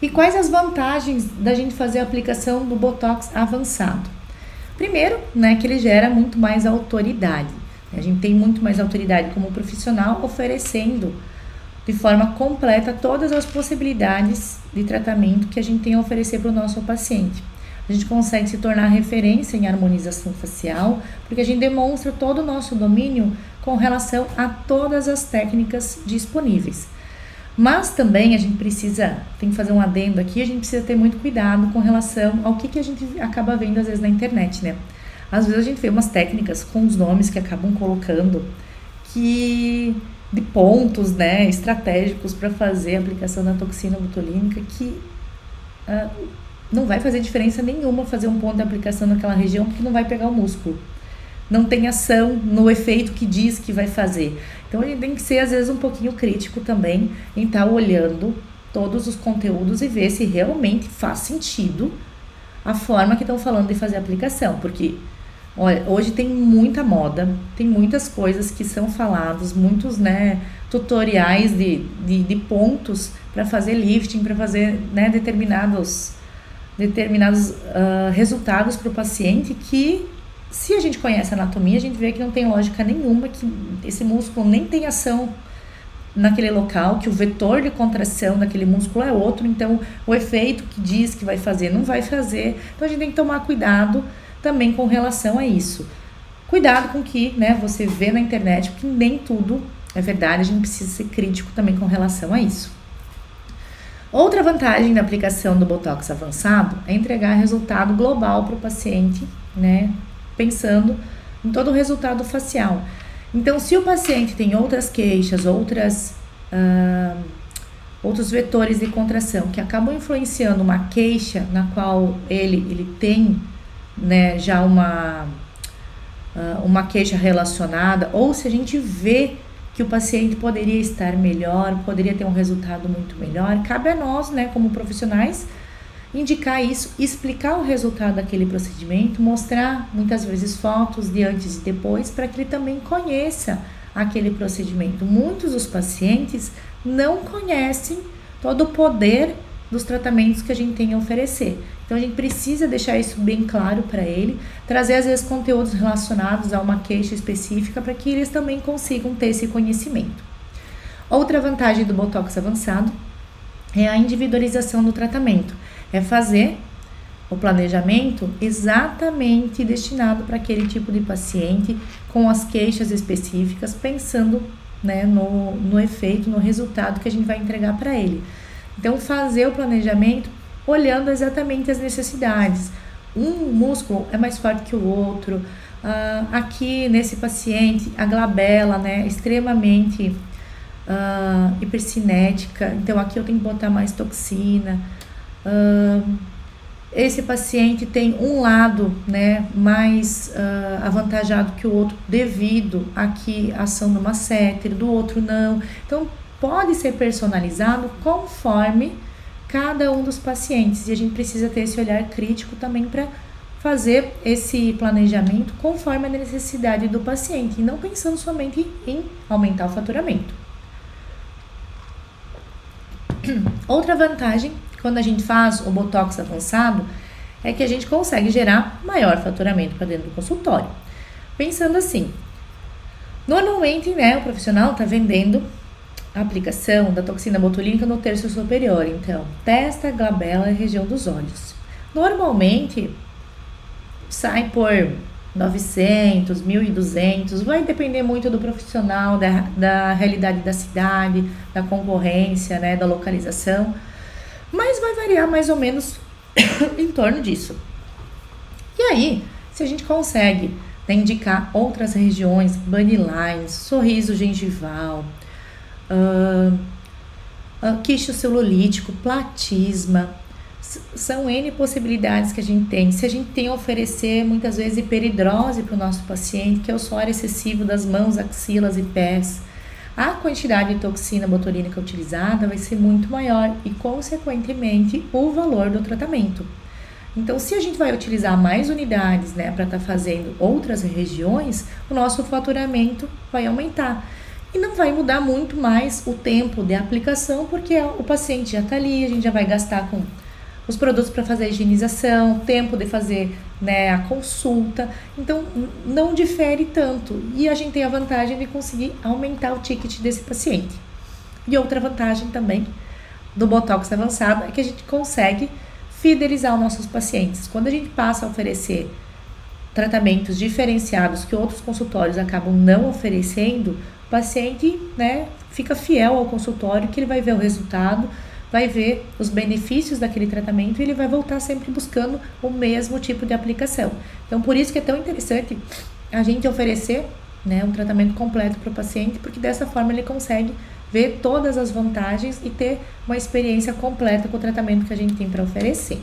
E quais as vantagens da gente fazer a aplicação do Botox avançado? Primeiro, né, que ele gera muito mais autoridade. A gente tem muito mais autoridade como profissional oferecendo de forma completa todas as possibilidades de tratamento que a gente tem a oferecer para o nosso paciente. A gente consegue se tornar referência em harmonização facial, porque a gente demonstra todo o nosso domínio com relação a todas as técnicas disponíveis. Mas também a gente tem que fazer um adendo aqui, a gente precisa ter muito cuidado com relação ao que a gente acaba vendo às vezes na internet, né? Às vezes a gente vê umas técnicas com os nomes que acabam colocando de pontos, né, estratégicos para fazer a aplicação da toxina botulínica que não vai fazer diferença nenhuma fazer um ponto de aplicação naquela região, porque não vai pegar o músculo. Não tem ação no efeito que diz que vai fazer. Então, a gente tem que ser, às vezes, um pouquinho crítico também em estar olhando todos os conteúdos e ver se realmente faz sentido a forma que estão falando de fazer a aplicação. Porque, olha, hoje tem muita moda, tem muitas coisas que são faladas, muitos, né, tutoriais de pontos para fazer lifting, para fazer, né, determinados resultados para o paciente que, se a gente conhece a anatomia, a gente vê que não tem lógica nenhuma, que esse músculo nem tem ação naquele local, que o vetor de contração daquele músculo é outro, então o efeito que diz que vai fazer não vai fazer. Então a gente tem que tomar cuidado também com relação a isso. Cuidado com o que, né, você vê na internet, porque nem tudo é verdade, a gente precisa ser crítico também com relação a isso. Outra vantagem da aplicação do Botox avançado é entregar resultado global para o paciente, né, pensando em todo o resultado facial. Então, se o paciente tem outras queixas, outros vetores de contração que acabam influenciando uma queixa na qual ele tem, né, já uma queixa relacionada, ou se a gente vê que o paciente poderia estar melhor, poderia ter um resultado muito melhor, cabe a nós, né, como profissionais, indicar isso, explicar o resultado daquele procedimento, mostrar muitas vezes fotos de antes e depois para que ele também conheça aquele procedimento. Muitos dos pacientes não conhecem todo o poder dos tratamentos que a gente tem a oferecer. Então a gente precisa deixar isso bem claro para ele, trazer às vezes conteúdos relacionados a uma queixa específica para que eles também consigam ter esse conhecimento. Outra vantagem do Botox avançado é a individualização do tratamento. É fazer o planejamento exatamente destinado para aquele tipo de paciente, com as queixas específicas, pensando, né, no efeito, no resultado que a gente vai entregar para ele. Então, fazer o planejamento olhando exatamente as necessidades. Um músculo é mais forte que o outro. Aqui, nesse paciente, a glabela, né, é extremamente hipercinética. Então, aqui eu tenho que botar mais toxina. Esse paciente tem um lado, né, mais avantajado que o outro devido aqui à ação do masseter, do outro não. Então, pode ser personalizado conforme cada um dos pacientes, e a gente precisa ter esse olhar crítico também para fazer esse planejamento conforme a necessidade do paciente, e não pensando somente em aumentar o faturamento. Outra vantagem, quando a gente faz o Botox avançado, é que a gente consegue gerar maior faturamento para dentro do consultório. Pensando assim, normalmente, né, o profissional está vendendo a aplicação da toxina botulínica no terço superior, então, testa, glabela e região dos olhos. Normalmente, sai por 900, 1.200, vai depender muito do profissional, da realidade da cidade, da concorrência, né, da localização, mas vai variar mais ou menos em torno disso. E aí, se a gente consegue, né, indicar outras regiões, bunny lines, sorriso gengival, queixo celulítico, platisma, são N possibilidades que a gente tem. Se a gente tem a oferecer muitas vezes hiperidrose para o nosso paciente, que é o suor excessivo das mãos, axilas e pés, a quantidade de toxina botulínica utilizada vai ser muito maior e, consequentemente, o valor do tratamento. Então, se a gente vai utilizar mais unidades, né, para estar fazendo outras regiões, o nosso faturamento vai aumentar. E não vai mudar muito mais o tempo de aplicação, porque o paciente já está ali, a gente já vai gastar com os produtos para fazer a higienização, tempo de fazer, né, a consulta. Então, não difere tanto. E a gente tem a vantagem de conseguir aumentar o ticket desse paciente. E outra vantagem também do Botox avançado é que a gente consegue fidelizar os nossos pacientes. Quando a gente passa a oferecer tratamentos diferenciados que outros consultórios acabam não oferecendo, o paciente, né, fica fiel ao consultório, que ele vai ver o resultado, vai ver os benefícios daquele tratamento e ele vai voltar sempre buscando o mesmo tipo de aplicação. Então, por isso que é tão interessante a gente oferecer, né, um tratamento completo para o paciente, porque dessa forma ele consegue ver todas as vantagens e ter uma experiência completa com o tratamento que a gente tem para oferecer.